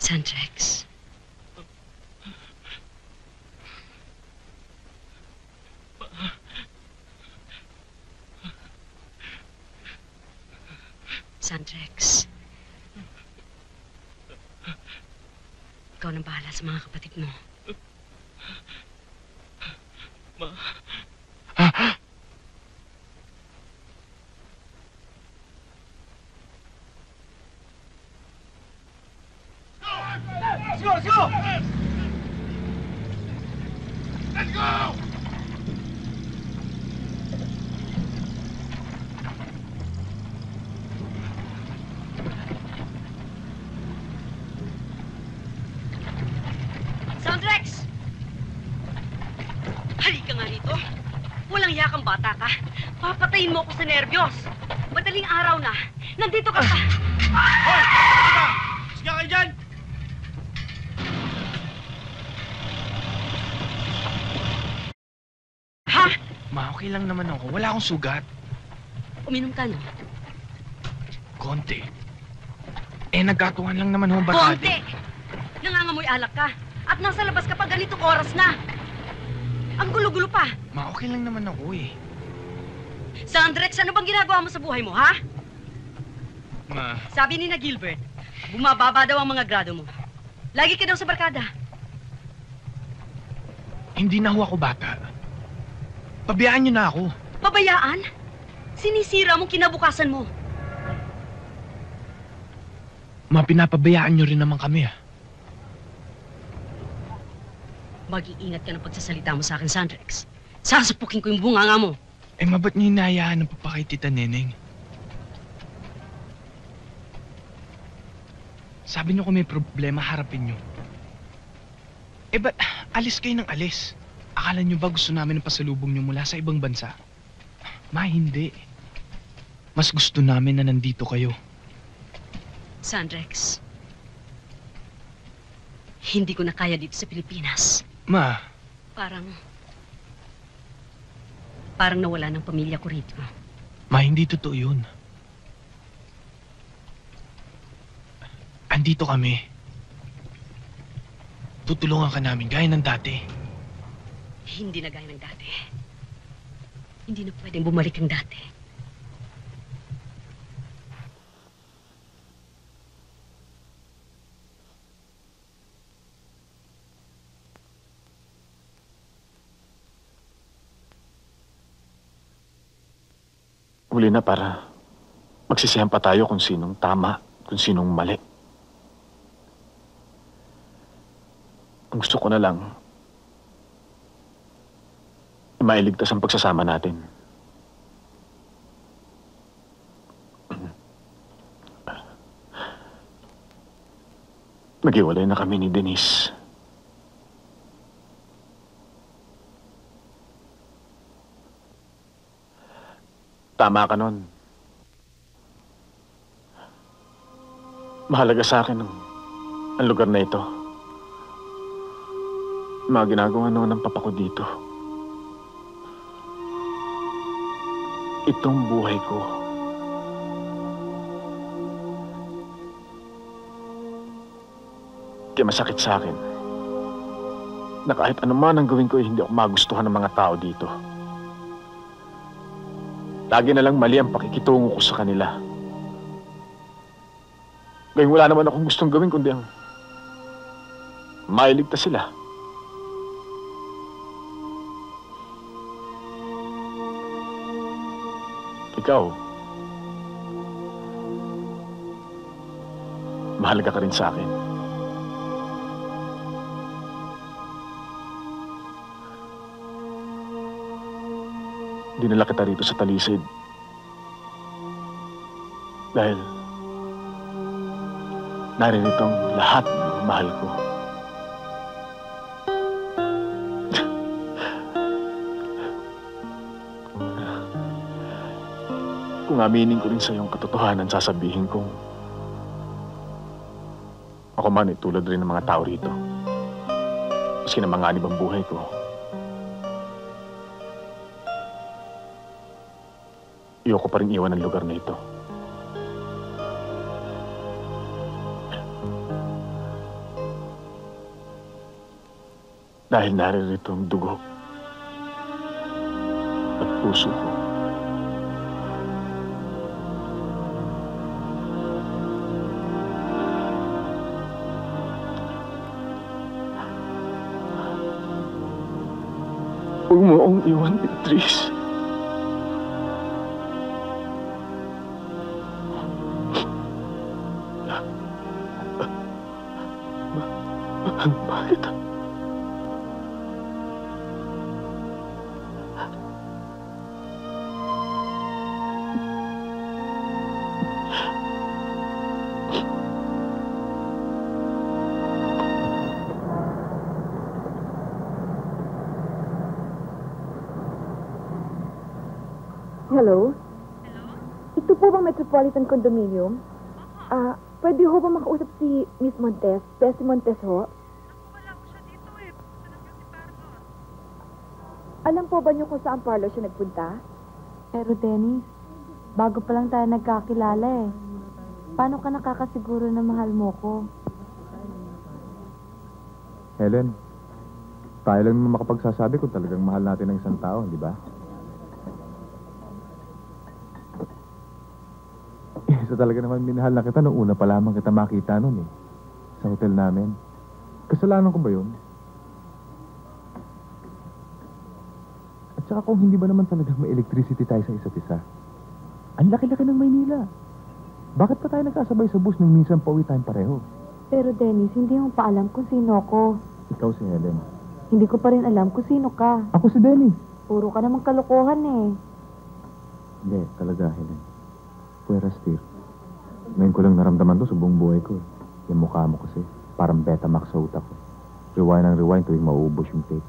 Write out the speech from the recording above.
Sandrex. Sandrex. Ikaw nang bahala sa mga kapatid mo. Ma... Let's go! Let's go! Let's go! Sandrex! Halika nga rito. Walang yakang bata ka. Papatayin mo ako sa nerbiyos. Madaling araw na. Nandito ka pa. Hoy! Teka! Sige kayo dyan! Ha? Ma, okay lang naman ako. Wala akong sugat. Uminom ka, no? Konti. Nagkatuhan lang naman ho ang barkada. Konti! Nangangamoy alak ka. At nasa labas ka pa ganitong oras na. Ang gulo-gulo pa. Ma, okay lang naman ako eh. Sandrex, ano bang ginagawa mo sa buhay mo, ha? Ma... Sabi ni na Gilbert, bumababa daw ang mga grado mo. Lagi ka daw sa barkada. Hindi na ho ako bata. Pabayaan niyo na ako. Pabayaan? Sinisira mong kinabukasan mo. Ma, pinapabayaan niyo rin naman kami ah. Mag-iingat ka ng pagsasalita mo sa akin, Sandrex. Sasapukin ko yung bunganga mo. Ba't niyo hinahayaan ng papakay Tita Neneng? Sabi niyo kung may problema, harapin niyo. Ba't alis kayo ng alis? Akala niyo ba gusto namin ng pasalubong niyo mula sa ibang bansa? Ma, hindi. Mas gusto namin na nandito kayo. Sandrex, hindi ko na kaya dito sa Pilipinas. Ma, Parang nawala ng pamilya ko rito. Ma, hindi totoo yun. Andito kami. Tutulungan ka namin gaya ng dati. Hindi na gaya ng dati. Hindi na pwedeng bumalik ang dati. Huli na para magsisihan pa tayo kung sinong tama, kung sinong mali. Ang gusto ko na lang, mailigtas ang pagsasama natin. Naghiwalay na kami ni Denise. Tama ka nun. Mahalaga sa akin ang lugar na ito. Mga ginagawa noon ng papa ko dito. Itong buhay ko. Kaya masakit sa akin na kahit anuman ang gawin ko hindi ako magustuhan ng mga tao dito. Lagi na lang mali ang pakikitungo ko sa kanila. Ngayon wala naman akong gustong gawin kundi ang mailigtas sila. Ikaw, mahalaga ka rin sa akin. Dinala kita rito sa Talisid dahil naririto ang lahat ng mahal ko. Kung aminin ko rin sa iyong katotohanan, sasabihin kong ako man ay tulad rin ng mga tao rito. Maski na manganib ang buhay ko, ayoko pa rin iwan ang lugar na ito. Dahil naririto ang dugo at puso ko. Huwag mo akong iwan, Beatrice. Bakit? Hello? Ito po bang Metropolitan Condominium? Pwede ho ba makausap si Miss Montes? Bessie Montes ho? Wala ko siya dito eh. Pupunta lang yung si Parker. Alam po ba niyo kung saan parlor siya nagpunta? Pero Dennis, bago pa lang tayo nagkakilala eh. Paano ka nakakasiguro na mahal mo ko? Helen, tayo lang naman makapagsasabi kung talagang mahal natin ang isang tao, di ba? Isa talaga naman minahal na kita nung una pa lamang kita makita nun eh. Sa hotel namin. Kasalanan ko ba yun? At saka kung hindi ba naman talagang may electricity tayo sa isa't isa? Ang laki-laki ng Maynila. Bakit pa tayo nagkasabay sa bus nung minsan pauwi tayong pareho? Pero Dennis, hindi mo pa alam kung sino ako. Ikaw si Helen. Hindi ko pa rin alam kung sino ka. Ako si Dennis. Puro ka namang kalokohan eh. Hindi, talaga Helen. Puwera Steve. Ngayon ko lang naramdaman to sa buong buhay ko. Yung mukha mo kasi, parang Betamax sa utak ko. Rewind ang rewind tuwing mauubos yung tape.